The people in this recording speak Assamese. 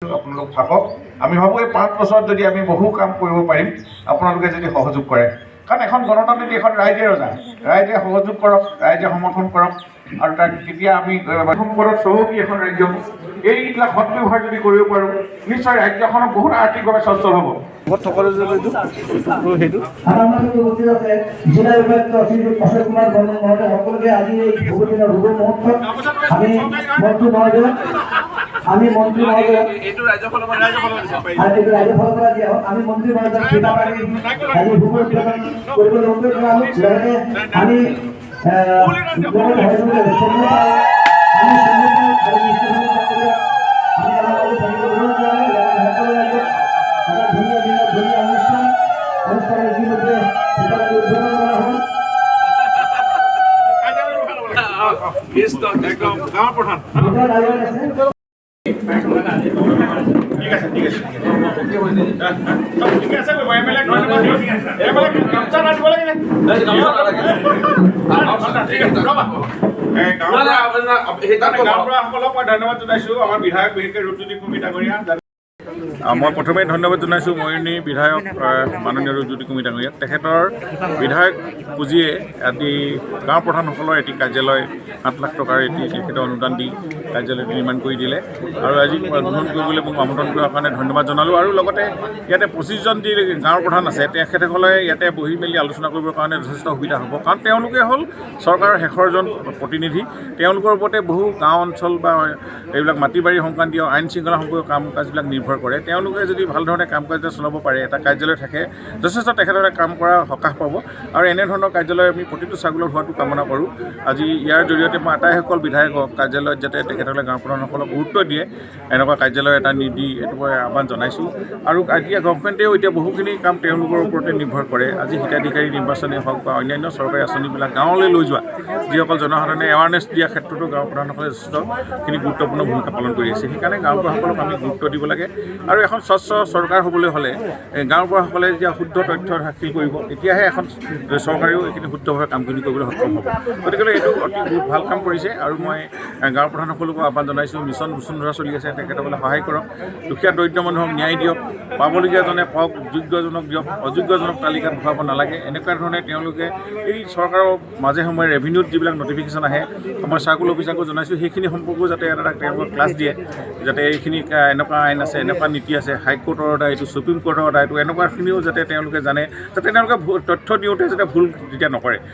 আপোনালোক ভাবক আমি ভাবোঁ এই 5 বছৰত যদি আমি বহু কাম কৰিব পাৰিম আপোনালোকে যদি সহযোগ কৰে কাৰণ এখন গণতান্ত্ৰিক এখন ৰাইজে ৰজা ৰাইজে সহযোগ কৰক ৰাইজে সমৰ্থন কৰক আৰু তাক কেতিয়া আমি সম্পদত চহকী এখন ৰাজ্য এইবিলাক সৎব্যৱহাৰ যদি কৰিব পাৰোঁ নিশ্চয় ৰাজ্যখনক বহুত আৰ্থিকভাৱে সচ্ছল হ'ব জিলা উপায়ুক্ত অশোক কুমাৰ বৰ্মন মহোদয় সকলোকে আজি এই বহুদিনৰ ৰুব মহোৎসৱ আমি মন্ত্ৰী মহোদয় এইটো ৰাজ্যখনৰ পৰা দিয়া হওক আমি মন্ত্ৰী মহোদয় আজি ভূমি উদ্বোধন কৰিবলৈ অনুৰোধ জনালোঁ লগতে আমি গাঁৱৰ প্ৰধান ঠিক আছে গাঁওবুঢ়াসকলক মই ধন্যবাদ জনাইছোঁ আমাৰ বিধায়ক বিশেষকৈ ৰূপজ্যোতি কুৰ্মী ডাঙৰীয়া মই প্ৰথমে ধন্যবাদ জনাইছোঁ মৰিয়নী বিধায়ক মাননীয় ৰূপজ্যোতি কুৰ্মী ডাঙৰীয়াক তেখেতৰ বিধায়ক পুঁজিয়ে আজি গাঁও প্ৰধানসকলৰ এটি কাৰ্যালয় 7 লাখ টকাৰ এটি তেখেতৰ অনুদান দি কাৰ্যালয়টো নিৰ্মাণ কৰি দিলে আৰু আজি উদ্বোধন কৰিবলৈ মোক আমন্ত্ৰণ কৰাৰ কাৰণে ধন্যবাদ জনালোঁ আৰু লগতে ইয়াতে 25জন যি গাঁৱৰ প্ৰধান আছে তেখেতসকলে ইয়াতে বহি মেলি আলোচনা কৰিবৰ কাৰণে যথেষ্ট সুবিধা হ'ব কাৰণ তেওঁলোকে হ'ল চৰকাৰৰ শেষৰজন প্ৰতিনিধি তেওঁলোকৰ ওপৰতে বহু গাঁও অঞ্চল বা এইবিলাক মাটি বাৰী সংক্ৰান্তীয় আইন শৃংখলা সম্পৰ্কীয় কাম কাজবিলাক নিৰ্ভৰ কৰে তেওঁলোকে যদি ভাল ধৰণে কাম কাজ চলাব পাৰে এটা কাৰ্যালয় থাকে যথেষ্ট তেখেতসকলে কাম কৰা সকাহ পাব আৰু এনেধৰণৰ কাৰ্যালয় আমি প্ৰতিটো ছাগলৰ হোৱাটো কামনা কৰোঁ আজি ইয়াৰ জৰিয়তে মই আটাইসকল বিধায়কক কাৰ্যালয়ত যাতে তেখেতসকলে গাঁও প্ৰধানসকলক গুৰুত্ব দিয়ে এনেকুৱা কাৰ্যালয় এটা নিদি এইটো মই আহ্বান জনাইছোঁ আৰু এতিয়া গভৰ্ণমেণ্টেও এতিয়া বহুখিনি কাম তেওঁলোকৰ ওপৰতে নিৰ্ভৰ কৰে আজি হিতাধিকাৰী নিৰ্বাচনেই হওক বা অন্যান্য চৰকাৰী আঁচনিবিলাক গাঁৱলৈ লৈ যোৱা যিসকল জনসাধাৰণে এৱাৰনেছ দিয়াৰ ক্ষেত্ৰতো গাঁও প্ৰধানসকলে যথেষ্টখিনি গুৰুত্বপূৰ্ণ ভূমিকা পালন কৰি আছে সেইকাৰণে গাঁওবুঢ়াসকলক আমি গুৰুত্ব দিব লাগে আৰু এখন স্বচ্ছ চৰকাৰ হ'বলৈ হ'লে গাঁওবুঢ়াসকলে যেতিয়া শুদ্ধ তথ্য দাখিল কৰিব তেতিয়াহে এখন চৰকাৰেও এইখিনি শুদ্ধভাৱে কামখিনি কৰিবলৈ সক্ষম হ'ব গতিকে এইটো অতি বহুত ভাল কাম কৰিছে আৰু মই গাঁও প্ৰধানসকলকো আহ্বান জনাইছোঁ মিছন বসুন্ধৰা চলি আছে তেখেতসকলে সহায় কৰক দুখীয়া দৰিদ্ৰ মানুহক ন্যায় দিয়ক পাবলগীয়াজনে পাওক যোগ্যজনক দিয়ক অযোগ্যজনক তালিকাত ভৰাব নালাগে এনেকুৱা ধৰণে তেওঁলোকে এই চৰকাৰৰ মাজে সময়ে ৰেভিনিউত যিবিলাক নটিফিকেশ্যন আহে আমাৰ চাৰ্কুল অফিচাৰকো জনাইছোঁ সেইখিনি সম্পৰ্কেও যাতে এটা তেওঁলোকক ক্লাছ দিয়ে যাতে এইখিনি এনেকুৱা আইন আছে এনেকুৱা নীতি আছে হাইকোৰ্টৰ অৰ্ডাৰ এইটো সুপ্ৰিম কোৰ্টৰ অৰ্ডাৰ এইটো এনেকুৱাখিনিও যাতে তেওঁলোকে জানে যাতে তেওঁলোকে তথ্য দিওঁতে যাতে ভুল যেতিয়া নকৰে